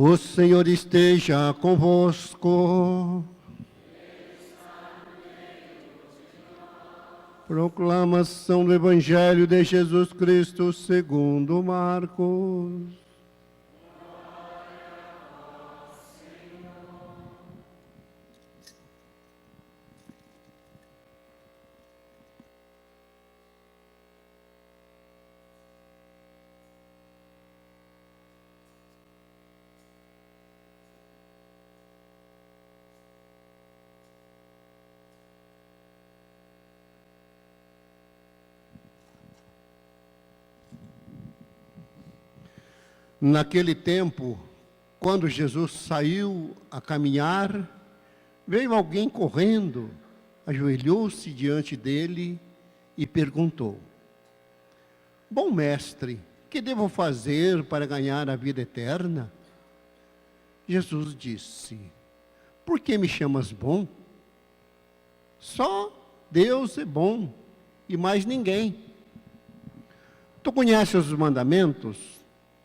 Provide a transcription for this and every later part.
O Senhor esteja convosco. Proclamação do Evangelho de Jesus Cristo segundo Marcos. Naquele tempo, quando Jesus saiu a caminhar, veio alguém correndo, ajoelhou-se diante dele e perguntou: Bom mestre, que devo fazer para ganhar a vida eterna? Jesus disse: Por que me chamas bom? Só Deus é bom e mais ninguém. Tu conheces os mandamentos?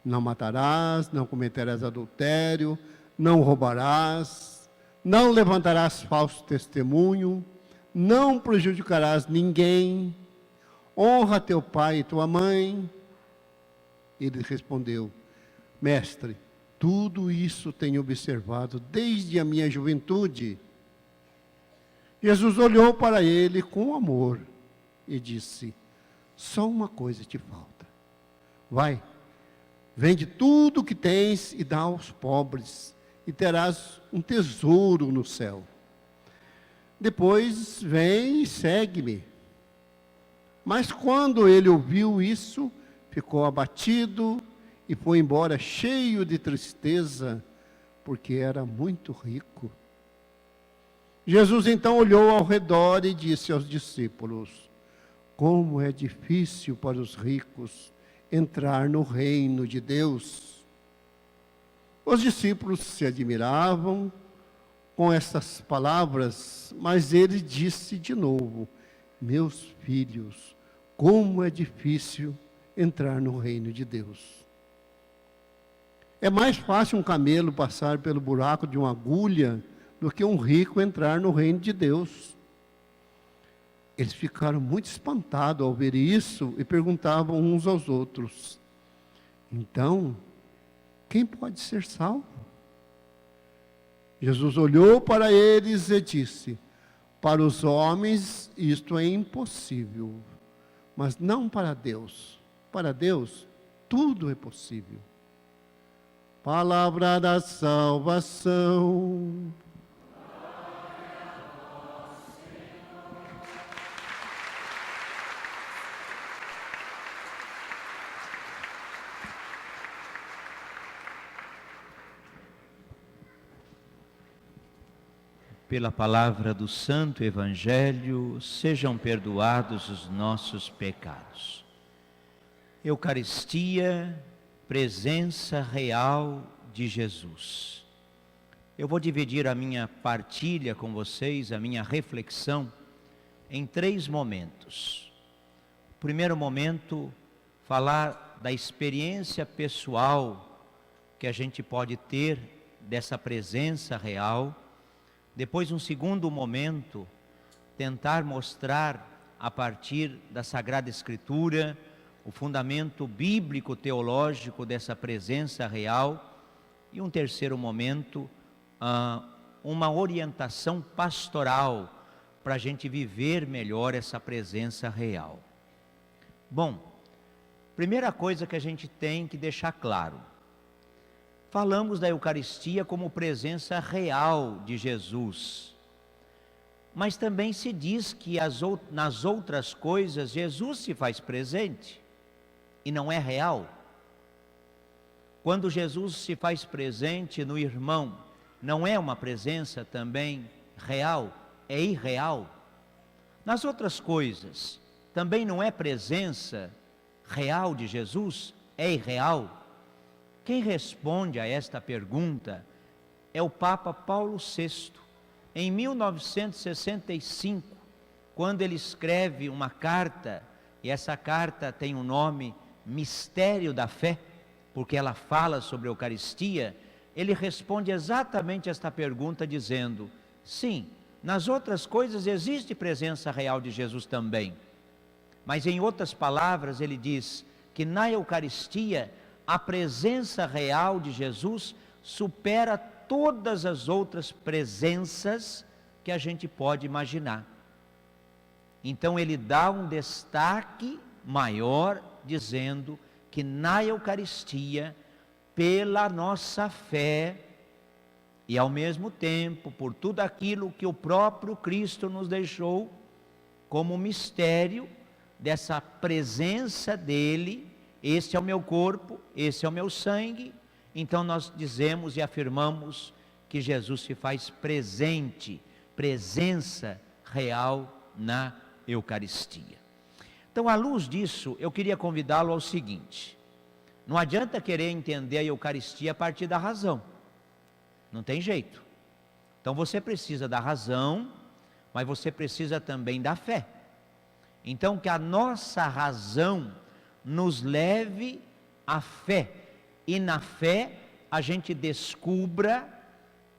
Não matarás, não cometerás adultério, não roubarás, não levantarás falso testemunho, não prejudicarás ninguém, honra teu pai e tua mãe. Ele respondeu: Mestre, tudo isso tenho observado desde a minha juventude. Jesus olhou para ele com amor e disse: Só uma coisa te falta. Vai, vende tudo o que tens e dá aos pobres, e terás um tesouro no céu. Depois vem e segue-me. Mas quando ele ouviu isso, ficou abatido e foi embora cheio de tristeza, porque era muito rico. Jesus então olhou ao redor e disse aos discípulos: Como é difícil para os ricos entrar no reino de Deus. Os discípulos se admiravam com essas palavras, mas ele disse de novo: Meus filhos, como é difícil entrar no reino de Deus. É mais fácil um camelo passar pelo buraco de uma agulha do que um rico entrar no reino de Deus. Eles ficaram muito espantados ao ver isso e perguntavam uns aos outros: Então, quem pode ser salvo? Jesus olhou para eles e disse: Para os homens isto é impossível, mas não para Deus. Para Deus tudo é possível. Palavra da salvação. Pela palavra do Santo Evangelho, sejam perdoados os nossos pecados. Eucaristia, presença real de Jesus. Eu vou dividir a minha partilha com vocês, a minha reflexão, em 3 momentos. O primeiro momento, falar da experiência pessoal que a gente pode ter dessa presença real. Depois, um segundo momento, tentar mostrar, a partir da Sagrada Escritura, o fundamento bíblico-teológico dessa presença real. E um terceiro momento, uma orientação pastoral, para a gente viver melhor essa presença real. Bom, primeira coisa que a gente tem que deixar claro. Falamos da Eucaristia como presença real de Jesus. Mas também se diz que nas outras coisas Jesus se faz presente e não é real. Quando Jesus se faz presente no irmão, não é uma presença também real, é irreal. Nas outras coisas, também não é presença real de Jesus, é irreal. Quem responde a esta pergunta é o Papa Paulo VI, em 1965, quando ele escreve uma carta, e essa carta tem o nome Mistério da Fé, porque ela fala sobre a Eucaristia, ele responde exatamente esta pergunta dizendo: sim, nas outras coisas existe presença real de Jesus também. Mas em outras palavras, ele diz que na Eucaristia a presença real de Jesus supera todas as outras presenças que a gente pode imaginar. Então ele dá um destaque maior, dizendo que na Eucaristia, pela nossa fé, e ao mesmo tempo por tudo aquilo que o próprio Cristo nos deixou como mistério dessa presença dele, este é o meu corpo, esse é o meu sangue, então nós dizemos e afirmamos que Jesus se faz presente, presença real na Eucaristia. Então, à luz disso, eu queria convidá-lo ao seguinte: não adianta querer entender a Eucaristia a partir da razão, não tem jeito. Então você precisa da razão, mas você precisa também da fé. Então que a nossa razão nos leve à fé, e na fé a gente descubra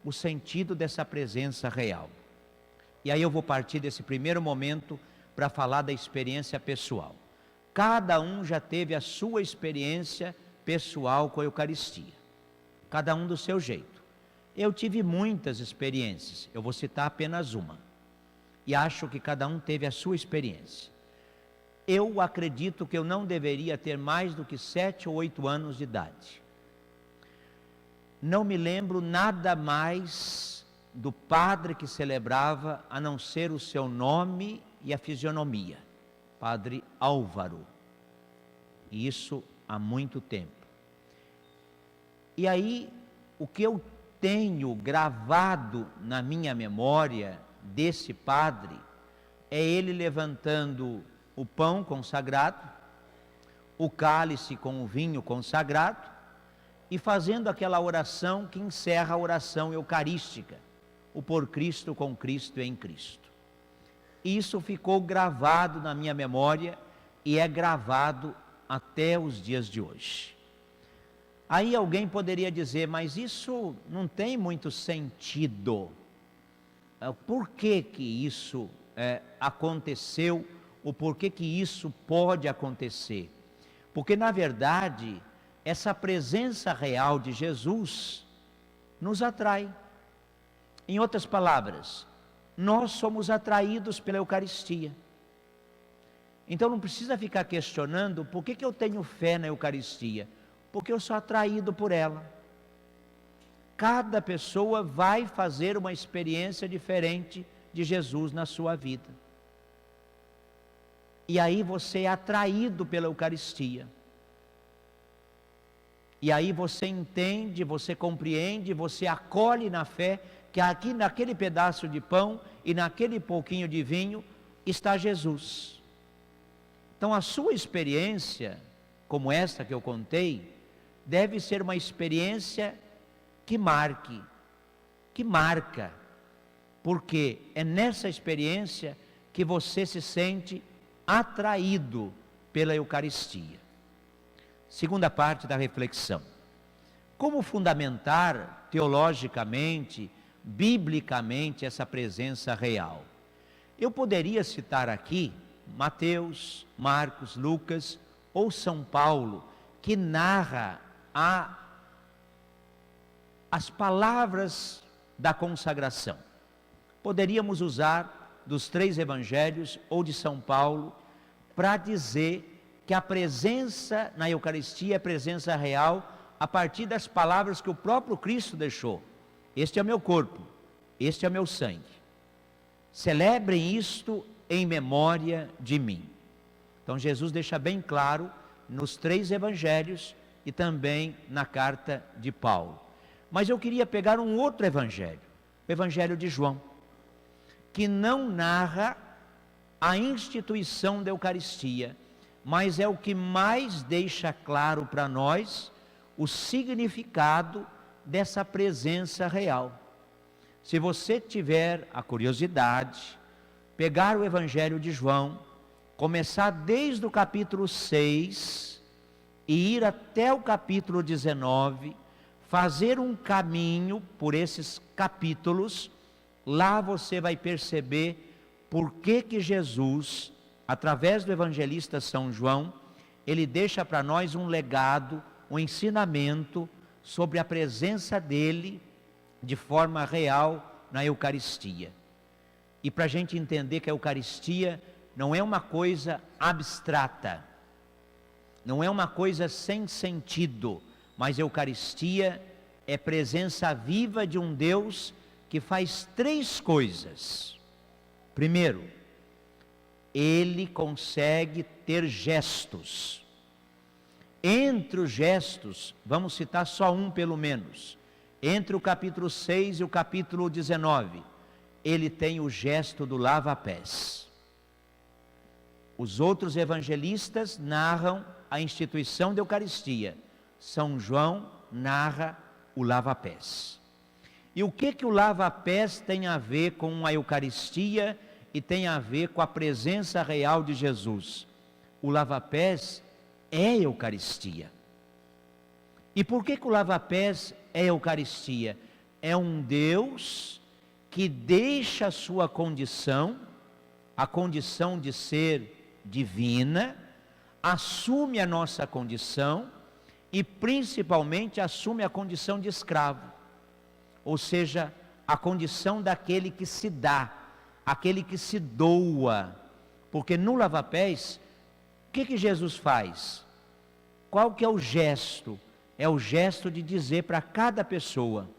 o sentido dessa presença real. E aí eu vou partir desse primeiro momento para falar da experiência pessoal. Cada um já teve a sua experiência pessoal com a Eucaristia, cada um do seu jeito. Eu tive muitas experiências, eu vou citar apenas uma, e acho que cada um teve a sua experiência. Eu acredito que eu não deveria ter mais do que 7 ou 8 anos de idade. Não me lembro nada mais do padre que celebrava, a não ser o seu nome e a fisionomia, Padre Álvaro, e isso há muito tempo. E aí, o que eu tenho gravado na minha memória desse padre, é ele levantando o pão consagrado, o cálice com o vinho consagrado, e fazendo aquela oração que encerra a oração eucarística, o por Cristo, com Cristo e em Cristo. Isso ficou gravado na minha memória e é gravado até os dias de hoje. Aí alguém poderia dizer, mas isso não tem muito sentido. Por que que isso aconteceu? Ou por que que isso pode acontecer? Porque na verdade, essa presença real de Jesus nos atrai. Em outras palavras, nós somos atraídos pela Eucaristia. Então não precisa ficar questionando por que eu tenho fé na Eucaristia. Porque eu sou atraído por ela. Cada pessoa vai fazer uma experiência diferente de Jesus na sua vida. E aí você é atraído pela Eucaristia. E aí você entende, você compreende, você acolhe na fé que aqui naquele pedaço de pão e naquele pouquinho de vinho está Jesus. Então a sua experiência, como esta que eu contei, deve ser uma experiência que marca, porque é nessa experiência que você se sente atraído pela Eucaristia. Segunda parte da reflexão: como fundamentar teologicamente, biblicamente essa presença real? Eu poderia citar aqui Mateus, Marcos, Lucas ou São Paulo, que narra as palavras da consagração. Poderíamos usar dos 3 evangelhos ou de São Paulo para dizer que a presença na Eucaristia é presença real a partir das palavras que o próprio Cristo deixou. Este é o meu corpo, este é o meu sangue. Celebrem isto em memória de mim. Então Jesus deixa bem claro nos 3 evangelhos e também na carta de Paulo. Mas eu queria pegar um outro evangelho, o evangelho de João, que não narra a instituição da Eucaristia, mas é o que mais deixa claro para nós o significado dessa presença real. Se você tiver a curiosidade, pegar o evangelho de João, começar desde o capítulo 6 e ir até o capítulo 19, fazer um caminho por esses capítulos. Lá você vai perceber por que Jesus, através do evangelista São João, ele deixa para nós um legado, um ensinamento sobre a presença dele de forma real na Eucaristia. E para a gente entender que a Eucaristia não é uma coisa abstrata, não é uma coisa sem sentido, mas a Eucaristia é presença viva de um Deus que faz três coisas. Primeiro, ele consegue ter gestos. Entre os gestos, vamos citar só um pelo menos. Entre o capítulo 6 e o capítulo 19, ele tem o gesto do lava-pés. Os outros evangelistas narram a instituição da Eucaristia. São João narra o lava-pés. E o que o lava-pés tem a ver com a Eucaristia e tem a ver com a presença real de Jesus? O lava-pés é Eucaristia. E por que o lava-pés é Eucaristia? É um Deus que deixa a sua condição, a condição de ser divina, assume a nossa condição e principalmente assume a condição de escravo, ou seja, a condição daquele que se dá, aquele que se doa, porque no lava-pés, o que Jesus faz? Qual que é o gesto? É o gesto de dizer para cada pessoa: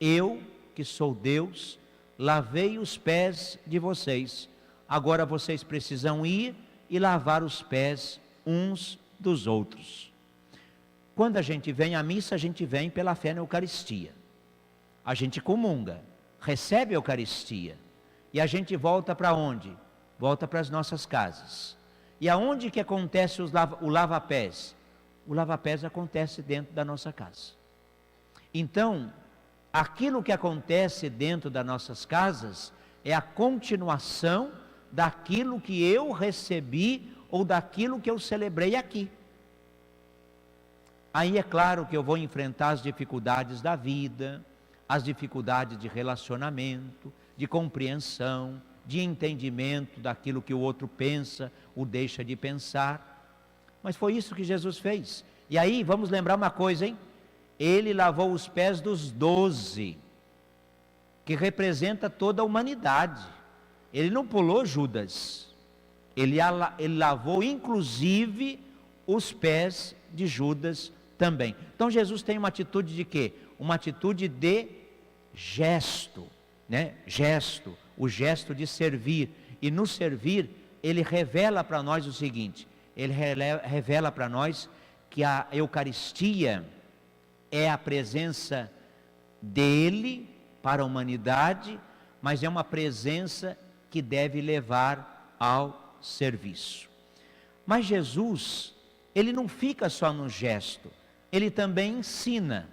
eu, que sou Deus, lavei os pés de vocês, agora vocês precisam ir e lavar os pés uns dos outros. Quando a gente vem à missa, a gente vem pela fé na Eucaristia. A gente comunga, recebe a Eucaristia, e a gente volta para onde? Volta para as nossas casas. E aonde que acontece o lava-pés? O lava-pés acontece dentro da nossa casa. Então, aquilo que acontece dentro das nossas casas é a continuação daquilo que eu recebi ou daquilo que eu celebrei aqui. Aí é claro que eu vou enfrentar as dificuldades da vida, as dificuldades de relacionamento, de compreensão, de entendimento daquilo que o outro pensa ou deixa de pensar. Mas foi isso que Jesus fez. E aí, vamos lembrar uma coisa, hein? Ele lavou os pés dos 12, que representa toda a humanidade. Ele não pulou Judas. Ele lavou inclusive os pés de Judas também. Então Jesus tem uma atitude de quê? Uma atitude de gesto, né? Gesto, o gesto de servir. E no servir, ele revela para nós o seguinte: ele revela para nós que a Eucaristia é a presença dele para a humanidade, mas é uma presença que deve levar ao serviço. Mas Jesus, ele não fica só no gesto, ele também ensina.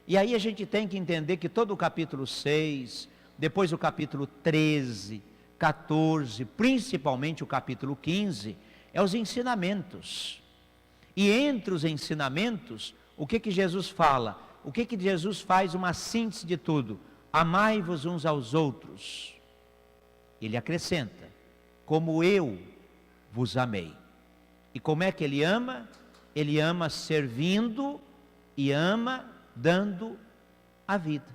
E aí a gente tem que entender que todo o capítulo 6, depois o capítulo 13, 14, principalmente o capítulo 15, é os ensinamentos. E entre os ensinamentos, o que Jesus fala? O que Jesus faz? Uma síntese de tudo: amai-vos uns aos outros. Ele acrescenta: como eu vos amei. E como é que ele ama? Ele ama servindo e ama dando a vida.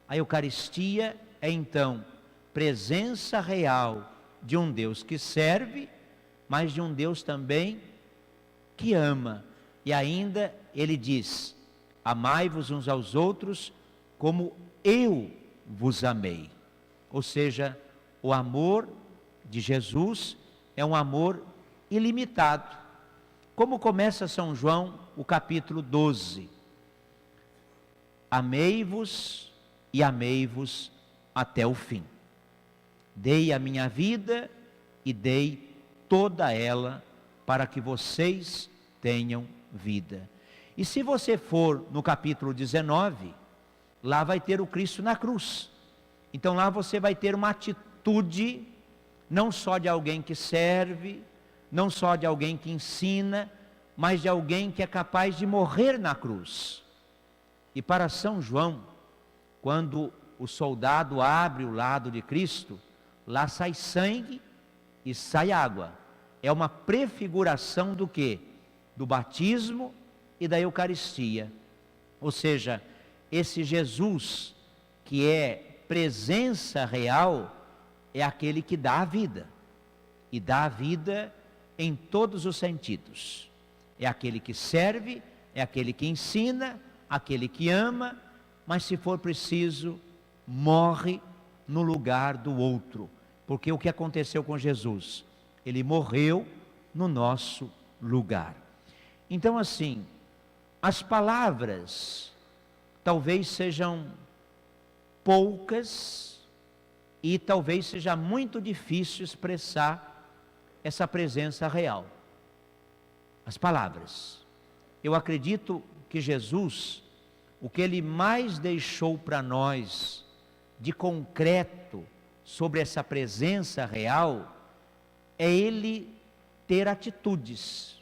A Eucaristia é então presença real de um Deus que serve, mas de um Deus também que ama. E ainda ele diz: amai-vos uns aos outros como eu vos amei. Ou seja, o amor de Jesus é um amor ilimitado. Como começa São João, o capítulo 12: amei-vos e amei-vos até o fim. Dei a minha vida e dei toda ela para que vocês tenham vida. E se você for no capítulo 19, lá vai ter o Cristo na cruz. Então lá você vai ter uma atitude, não só de alguém que serve, não só de alguém que ensina, mas de alguém que é capaz de morrer na cruz. E para São João, quando o soldado abre o lado de Cristo, lá sai sangue e sai água. É uma prefiguração do quê? Do batismo e da Eucaristia. Ou seja, esse Jesus que é presença real, é aquele que dá a vida. E dá a vida em todos os sentidos. É aquele que serve, é aquele que ensina, aquele que ama, mas se for preciso, morre no lugar do outro. Porque o que aconteceu com Jesus? Ele morreu no nosso lugar. Então assim, as palavras talvez sejam poucas e talvez seja muito difícil expressar essa presença real. As palavras. Eu acredito que Jesus, o que Ele mais deixou para nós de concreto sobre essa presença real, é Ele ter atitudes.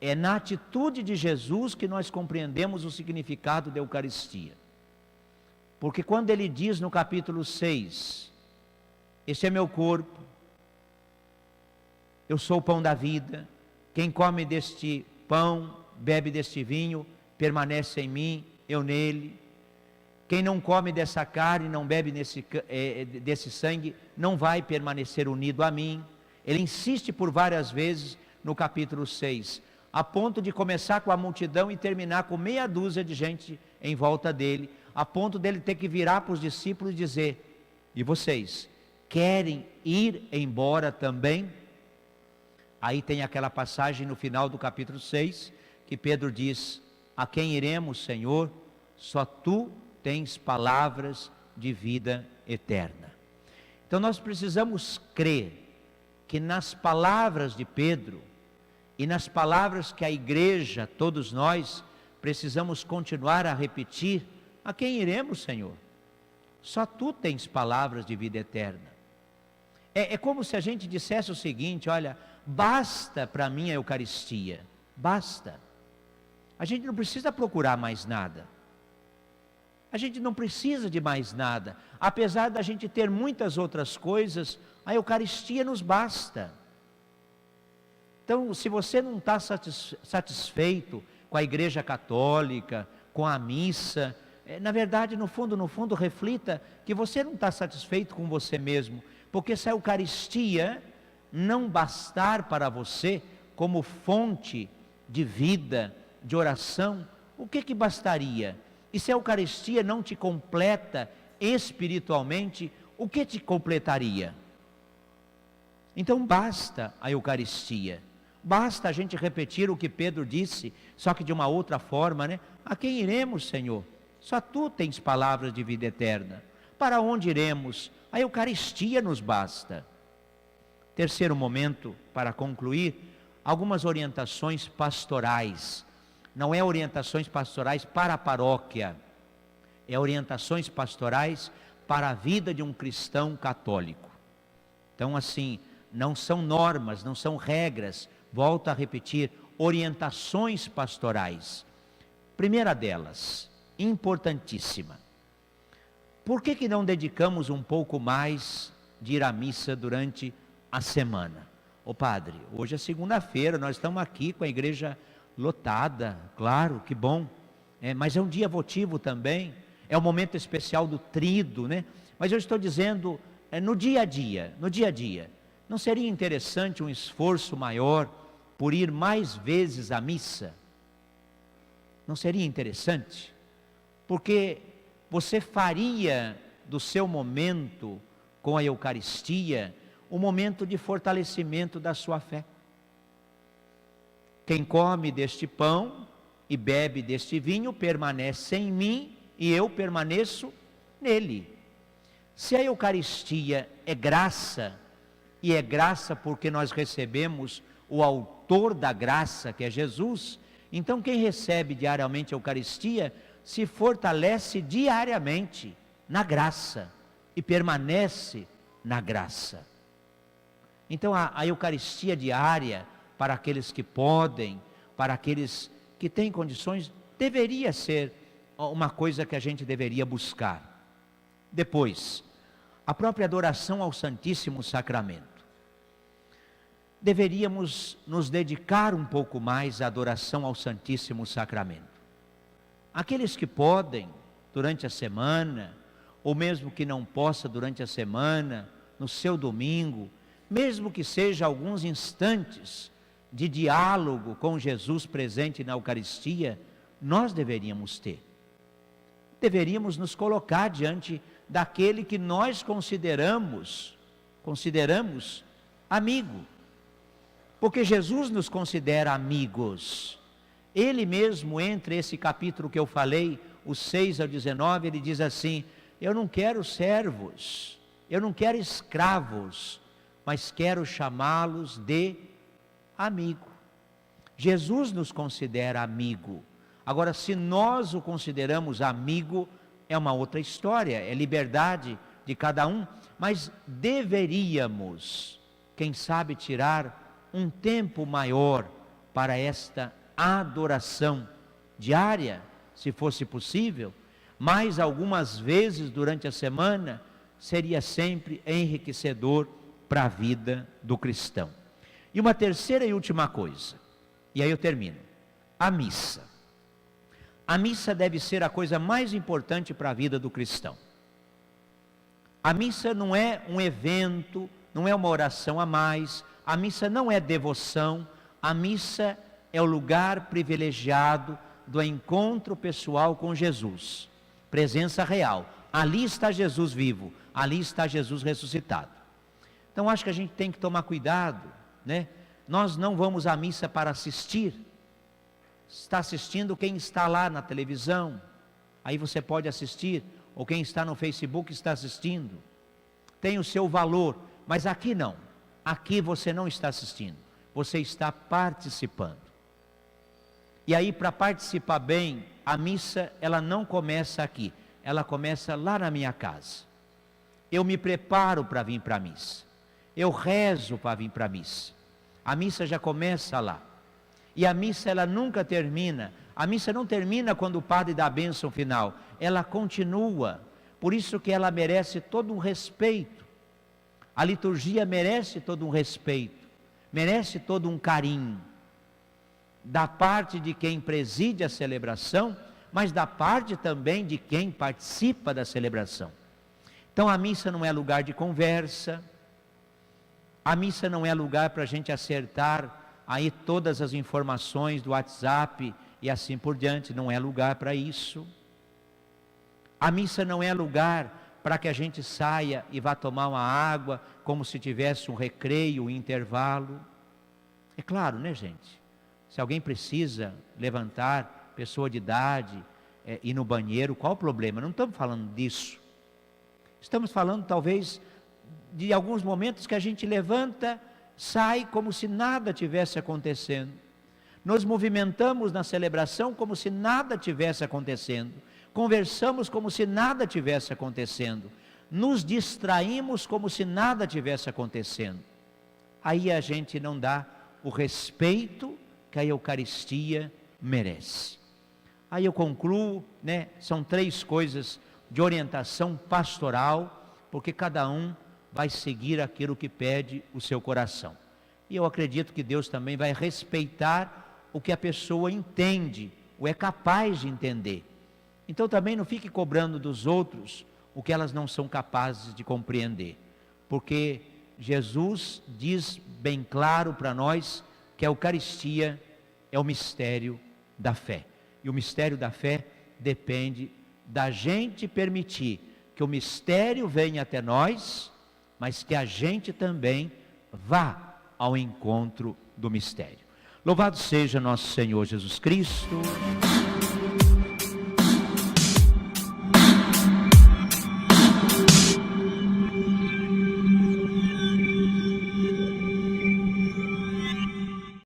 É na atitude de Jesus que nós compreendemos o significado da Eucaristia. Porque quando Ele diz no capítulo 6, este é meu corpo, eu sou o pão da vida, quem come deste pão, bebe deste vinho, permanece em mim, eu nele. Quem não come dessa carne, não bebe desse sangue, não vai permanecer unido a mim. Ele insiste por várias vezes no capítulo 6, a ponto de começar com a multidão e terminar com meia dúzia de gente em volta dele, a ponto dele ter que virar para os discípulos e dizer: e vocês, querem ir embora também? Aí tem aquela passagem no final do capítulo 6, que Pedro diz: a quem iremos, Senhor? Só Tu tens palavras de vida eterna. Então nós precisamos crer que nas palavras de Pedro e nas palavras que a igreja, todos nós, precisamos continuar a repetir: a quem iremos, Senhor? Só Tu tens palavras de vida eterna. É como se a gente dissesse o seguinte: olha, basta para mim a Eucaristia, basta. A gente não precisa procurar mais nada. A gente não precisa de mais nada. Apesar da gente ter muitas outras coisas, a Eucaristia nos basta. Então, se você não está satisfeito com a Igreja Católica, com a missa, na verdade, no fundo, reflita que você não está satisfeito com você mesmo. Porque se a Eucaristia não bastar para você como fonte de vida, de oração, o que bastaria? E se a Eucaristia não te completa espiritualmente, o que te completaria? Então basta a Eucaristia. Basta a gente repetir o que Pedro disse, só que de uma outra forma, né? A quem iremos, Senhor? Só Tu tens palavras de vida eterna. Para onde iremos? A Eucaristia nos basta. Terceiro momento, para concluir, algumas orientações pastorais. Não é orientações pastorais para a paróquia, é orientações pastorais para a vida de um cristão católico. Então assim, não são normas, não são regras, volto a repetir, orientações pastorais. Primeira delas, importantíssima. Por que não dedicamos um pouco mais de ir à missa durante a semana? Ô padre, hoje é segunda-feira, nós estamos aqui com a igreja lotada, claro, que bom, mas é um dia votivo também, é um momento especial do tríduo, né? Mas eu estou dizendo, no dia a dia, não seria interessante um esforço maior por ir mais vezes à missa? Não seria interessante? Porque você faria do seu momento com a Eucaristia um momento de fortalecimento da sua fé. Quem come deste pão e bebe deste vinho permanece em mim e eu permaneço nele. Se a Eucaristia é graça, e é graça porque nós recebemos o autor da graça, que é Jesus, então quem recebe diariamente a Eucaristia se fortalece diariamente na graça e permanece na graça. Então a Eucaristia diária, para aqueles que podem, para aqueles que têm condições, deveria ser uma coisa que a gente deveria buscar. Depois, a própria adoração ao Santíssimo Sacramento. Deveríamos nos dedicar um pouco mais à adoração ao Santíssimo Sacramento. Aqueles que podem, durante a semana, ou mesmo que não possa durante a semana, no seu domingo, mesmo que seja alguns instantes de diálogo com Jesus presente na Eucaristia, nós deveríamos ter. Deveríamos nos colocar diante daquele que nós consideramos amigo. Porque Jesus nos considera amigos. Ele mesmo, entre esse capítulo que eu falei, os 6 ao 19, ele diz assim: eu não quero servos, eu não quero escravos, mas quero chamá-los de amigo. Jesus nos considera amigo. Agora, se nós o consideramos amigo, é uma outra história, é liberdade de cada um, mas deveríamos, quem sabe, tirar um tempo maior para esta adoração diária, se fosse possível, mas algumas vezes durante a semana, seria sempre enriquecedor para a vida do cristão. E uma terceira e última coisa, e aí eu termino: a missa. A missa deve ser a coisa mais importante para a vida do cristão. A missa não é um evento, não é uma oração a mais, a missa não é devoção, a missa é o lugar privilegiado do encontro pessoal com Jesus, presença real. Ali está Jesus vivo, ali está Jesus ressuscitado. Então acho que a gente tem que tomar cuidado, né? Nós não vamos à missa para assistir. Está assistindo quem está lá na televisão, aí você pode assistir, ou quem está no Facebook está assistindo, tem o seu valor, mas aqui não, aqui você não está assistindo, você está participando. E aí, para participar bem, a missa, ela não começa aqui, ela começa lá na minha casa. Eu me preparo para vir para a missa, eu rezo para vir para a missa, a missa já começa lá. E a missa, ela nunca termina. A missa não termina quando o padre dá a bênção final. Ela continua. Por isso que ela merece todo um respeito. A liturgia merece todo um respeito. Merece todo um carinho. Da parte de quem preside a celebração, mas da parte também de quem participa da celebração. Então a missa não é lugar de conversa. A missa não é lugar para a gente acertar aí todas as informações do WhatsApp e assim por diante, não é lugar para isso. A missa não é lugar para que a gente saia e vá tomar uma água, como se tivesse um recreio, um intervalo. É claro, né, gente? Se alguém precisa levantar, pessoa de idade, ir no banheiro, qual o problema? Não estamos falando disso. Estamos falando talvez de alguns momentos que a gente levanta, sai como se nada tivesse acontecendo. Nos movimentamos na celebração como se nada tivesse acontecendo. Conversamos como se nada tivesse acontecendo. Nos distraímos como se nada tivesse acontecendo. Aí a gente não dá o respeito que a Eucaristia merece. Aí eu concluo, né? São 3 coisas de orientação pastoral, porque cada um vai seguir aquilo que pede o seu coração. E eu acredito que Deus também vai respeitar o que a pessoa entende, ou é capaz de entender. Então também não fique cobrando dos outros o que elas não são capazes de compreender. Porque Jesus diz bem claro para nós que a Eucaristia é o mistério da fé. E o mistério da fé depende da gente permitir que o mistério venha até nós, mas que a gente também vá ao encontro do mistério. Louvado seja nosso Senhor Jesus Cristo.